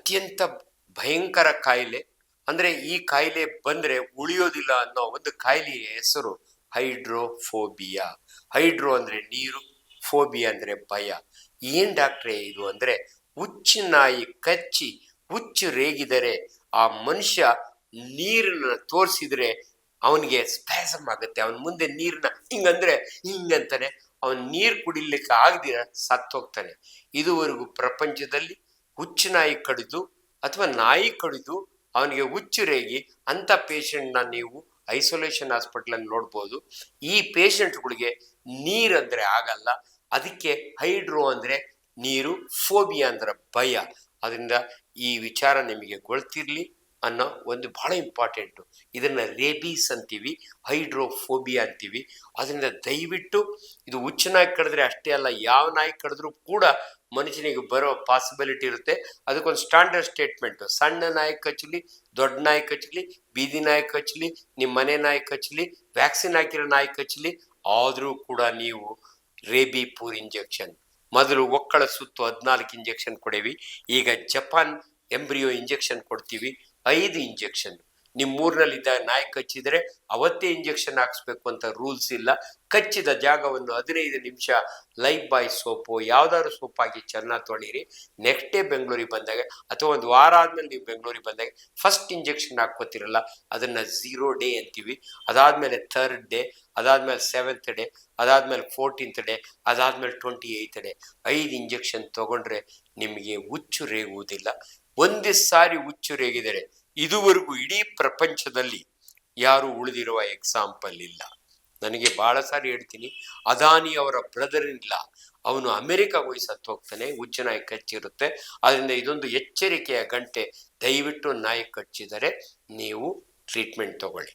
ಅತ್ಯಂತ ಭಯಂಕರ ಕಾಯಿಲೆ. ಅಂದ್ರೆ ಈ ಕಾಯಿಲೆ ಬಂದ್ರೆ ಉಳಿಯೋದಿಲ್ಲ ಅನ್ನೋ ಒಂದು ಕಾಯಿಲೆಯ ಹೆಸರು ಹೈಡ್ರೋಫೋಬಿಯಾ. ಹೈಡ್ರೋ ಅಂದ್ರೆ ನೀರು, ಫೋಬಿಯಾ ಅಂದ್ರೆ ಭಯ. ಏನ್ ಡಾಕ್ಟ್ರೇ ಇದು ಅಂದ್ರೆ, ಹುಚ್ಚು ನಾಯಿ ಕಚ್ಚಿ ಹುಚ್ಚು ರೇಗಿದರೆ ಆ ಮನುಷ್ಯ ನೀರನ್ನ ತೋರಿಸಿದ್ರೆ ಅವನಿಗೆ ಸ್ಪ್ಯಾಸಮ್ ಆಗುತ್ತೆ. ಅವನ ಮುಂದೆ ನೀರನ್ನ ಹಿಂಗಂದ್ರೆ ಹಿಂಗಂತಾನೆ, ಅವನ್ ನೀರು ಕುಡಿಲಿಕ್ಕೆ ಆಗದಿರ ಸತ್ತೋಗ್ತಾನೆ. ಇದುವರೆಗೂ ಪ್ರಪಂಚದಲ್ಲಿ ಹುಚ್ಚು ನಾಯಿ ಕಡಿದು ಅಥವಾ ನಾಯಿ ಕಡಿದು ಅವನಿಗೆ ಹುಚ್ಚು ರೇಗಿ ಅಂತ ಪೇಷಂಟ್ನ ನೀವು ಐಸೋಲೇಷನ್ ಹಾಸ್ಪಿಟಲ್ ಅಲ್ಲಿ ನೋಡ್ಬೋದು. ಈ ಪೇಷಂಟ್ಗಳಿಗೆ ನೀರಂದ್ರೆ ಆಗಲ್ಲ. ಅದಕ್ಕೆ ಹೈಡ್ರೋ ಅಂದ್ರೆ ನೀರು, ಫೋಬಿಯಾ ಅಂದ್ರೆ ಭಯ. ಅದರಿಂದ ಈ ವಿಚಾರ ನಿಮಗೆ ಗೊತ್ತಿರ್ಲಿ ಅನ್ನೋ ಒಂದು ಬಹಳ ಇಂಪಾರ್ಟೆಂಟು. ಇದನ್ನ ರೇಬೀಸ್ ಅಂತೀವಿ, ಹೈಡ್ರೋಫೋಬಿಯಾ ಅಂತೀವಿ. ಅದರಿಂದ ದಯವಿಟ್ಟು ಇದು ಹುಚ್ಚು ನಾಯಿ ಕಡಿದ್ರೆ ಅಷ್ಟೇ ಅಲ್ಲ, ಯಾವ ನಾಯಿ ಕಡಿದ್ರೂ ಕೂಡ ಮನುಷ್ಯನಿಗೆ ಬರೋ ಪಾಸಿಬಿಲಿಟಿ ಇರುತ್ತೆ. ಅದಕ್ಕೊಂದು ಸ್ಟ್ಯಾಂಡರ್ಡ್ ಸ್ಟೇಟ್ಮೆಂಟು, ಸಣ್ಣ ನಾಯಿ ಕಚ್ಚಲಿ, ದೊಡ್ಡ ನಾಯಿ ಕಚ್ಚಲಿ, ಬೀದಿ ನಾಯಿ ಕಚ್ಚಲಿ, ನಿಮ್ಮ ಮನೆ ನಾಯಿ ಕಚ್ಚಲಿ, ವ್ಯಾಕ್ಸಿನ್ ಹಾಕಿರೋ ನಾಯಿ ಕಚ್ಚಲಿ, ಆದರೂ ಕೂಡ ನೀವು ರೇಬಿಪೂರ್ ಇಂಜೆಕ್ಷನ್, ಮೊದಲು ಒಕ್ಕಳ ಸುತ್ತು 14 ಇಂಜೆಕ್ಷನ್ ಕೊಡೇವಿ. ಈಗ ಜಪಾನ್ ಎಂಬ್ರಿಯೋ ಇಂಜೆಕ್ಷನ್ ಕೊಡ್ತೀವಿ, 5 ಇಂಜೆಕ್ಷನ್. ನಿಮ್ಮೂರಿನಲ್ಲಿದ್ದಾಗ ನಾಯಿ ಕಚ್ಚಿದರೆ ಅವತ್ತೇ ಇಂಜೆಕ್ಷನ್ ಹಾಕ್ಸ್ಬೇಕು ಅಂತ ರೂಲ್ಸ್ ಇಲ್ಲ. ಕಚ್ಚಿದ ಜಾಗವನ್ನು 15 ನಿಮಿಷ ಲೈಫ್ ಬಾಯ್ ಸೋಪು ಯಾವ್ದಾದ್ರು ಸೋಪ್ ಹಾಕಿ ಚೆನ್ನಾಗಿ ತೊಳೀರಿ. ನೆಕ್ಸ್ಟ್ ಡೇ ಬೆಂಗಳೂರಿಗೆ ಬಂದಾಗ ಅಥವಾ ಒಂದು ವಾರ ಆದ್ಮೇಲೆ ನೀವು ಬೆಂಗಳೂರಿಗೆ ಬಂದಾಗ ಫಸ್ಟ್ ಇಂಜೆಕ್ಷನ್ ಹಾಕೋತಿರಲ್ಲ, ಅದನ್ನ 0 ಡೇ ಅಂತೀವಿ. ಅದಾದ್ಮೇಲೆ 3rd ಡೇ, ಅದಾದ್ಮೇಲೆ 7th ಡೇ, ಅದಾದ್ಮೇಲೆ 14th ಡೇ, ಅದಾದ್ಮೇಲೆ 28th ಡೇ. 5 ಇಂಜೆಕ್ಷನ್ ತಗೊಂಡ್ರೆ ನಿಮಗೆ ಹುಚ್ಚು ರೇಗುವುದಿಲ್ಲ. ಒಂದು ಸಾರಿ ಹುಚ್ಚು ರೇಗಿದರೆ ಇದುವರೆಗೂ ಇಡೀ ಪ್ರಪಂಚದಲ್ಲಿ ಯಾರು ಉಳಿದಿರುವ ಎಕ್ಸಾಂಪಲ್ ಇಲ್ಲ. ನನಗೆ ಬಹಳ ಸಾರಿ ಹೇಳ್ತೀನಿ, ಅದಾನಿ ಅವರ ಬ್ರದರ್ ಇಲ್ಲ, ಅವನು ಅಮೆರಿಕಾಗೆ ಹೋಗಿ ಸತ್ತು ಹೋಗ್ತಾನೆ, ಹುಚ್ಚು ನಾಯಿ ಕಚ್ಚಿರುತ್ತೆ. ಅದರಿಂದ ಇದೊಂದು ಎಚ್ಚರಿಕೆಯ ಗಂಟೆ. ದಯವಿಟ್ಟು ನಾಯಿ ಕಚ್ಚಿದರೆ ನೀವು ಟ್ರೀಟ್ಮೆಂಟ್ ತಗೊಳ್ಳಿ.